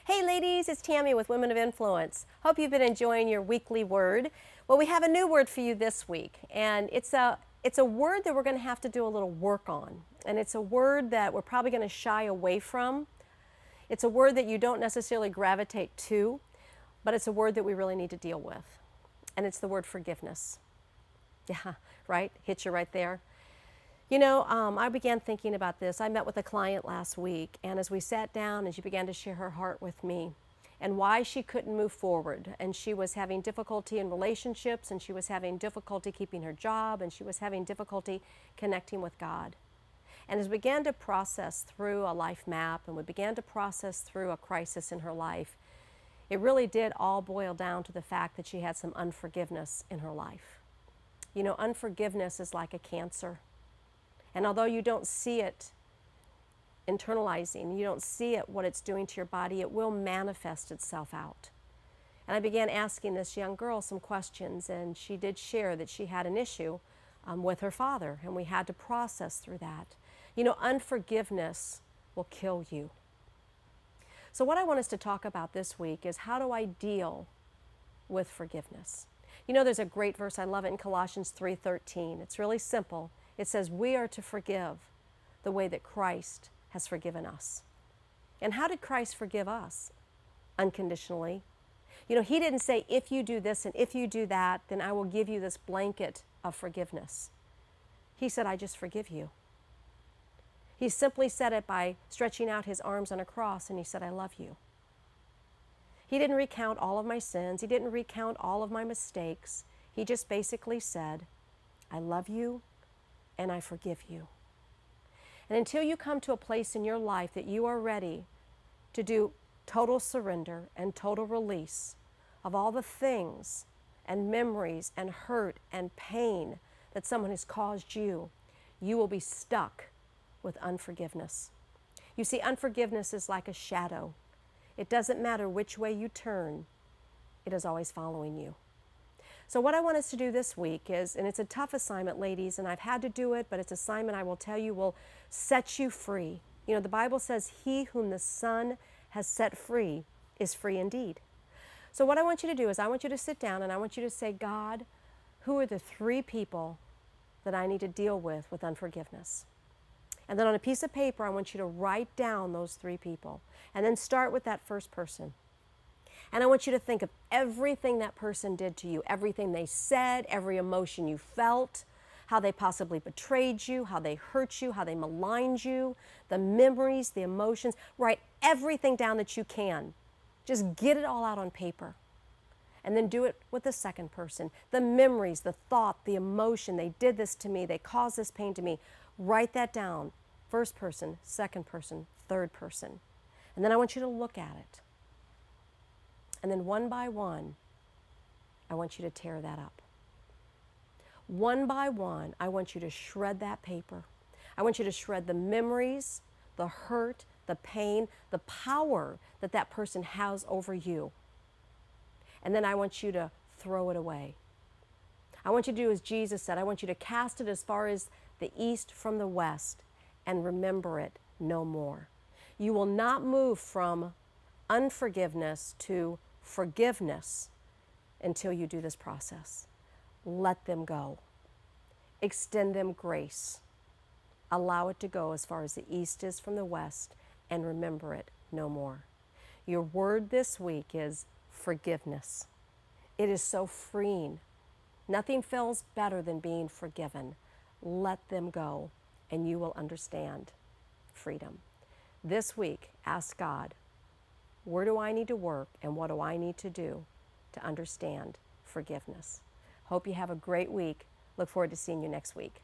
Hey ladies, it's Tammy with Women of Influence. Hope you've been enjoying your weekly word. Well, we have a new word for you this week, and it's a word that we're going to have to do a little work on. And it's a word that we're probably going to shy away from. It's a word that you don't necessarily gravitate to, but it's a word that we really need to deal with. And it's the word forgiveness. Yeah, right? Hit you right there. I began thinking about this. I met with a client last week, and as we sat down and she began to share her heart with me and why she couldn't move forward, and she was having difficulty in relationships, and she was having difficulty keeping her job, and she was having difficulty connecting with God. And as we began to process through a life map and we began to process through a crisis in her life, it really did all boil down to the fact that she had some unforgiveness in her life. Unforgiveness is like a cancer. And although you don't see it internalizing, you don't see it, what it's doing to your body, it will manifest itself out. And I began asking this young girl some questions, and she did share that she had an issue with her father, and we had to process through that. Unforgiveness will kill you. So what I want us to talk about this week is, how do I deal with forgiveness? There's a great verse, I love it, in Colossians 3:13. It's really simple. It says, we are to forgive the way that Christ has forgiven us. And how did Christ forgive us? Unconditionally. He didn't say, if you do this and if you do that, then I will give you this blanket of forgiveness. He said, I just forgive you. He simply said it by stretching out his arms on a cross, and he said, I love you. He didn't recount all of my sins. He didn't recount all of my mistakes. He just basically said, I love you and I forgive you. And until you come to a place in your life that you are ready to do total surrender and total release of all the things and memories and hurt and pain that someone has caused you, you will be stuck with unforgiveness. You see, unforgiveness is like a shadow. It doesn't matter which way you turn, it is always following you. So what I want us to do this week is, and it's a tough assignment, ladies, and I've had to do it, but it's an assignment I will tell you will set you free. The Bible says, he whom the Son has set free is free indeed. So what I want you to do is, I want you to sit down and I want you to say, God, who are the 3 people that I need to deal with unforgiveness? And then on a piece of paper, I want you to write down those 3 people. And then start with that first person. And I want you to think of everything that person did to you, everything they said, every emotion you felt, how they possibly betrayed you, how they hurt you, how they maligned you, the memories, the emotions. Write everything down that you can. Just get it all out on paper. And then do it with the second person. The memories, the thought, the emotion, they did this to me, they caused this pain to me. Write that down. First person, second person, third person. And then I want you to look at it. And then one by one, I want you to tear that up. One by one, I want you to shred that paper. I want you to shred the memories, the hurt, the pain, the power that that person has over you. And then I want you to throw it away. I want you to do as Jesus said. I want you to cast it as far as the east from the west and remember it no more. You will not move from unforgiveness to forgiveness until you do this process. Let them go. Extend them grace. Allow it to go as far as the east is from the west and remember it no more. Your word this week is forgiveness. It is so freeing. Nothing feels better than being forgiven. Let them go and you will understand freedom. This week, ask God, where do I need to work and what do I need to do to understand forgiveness? Hope you have a great week. Look forward to seeing you next week.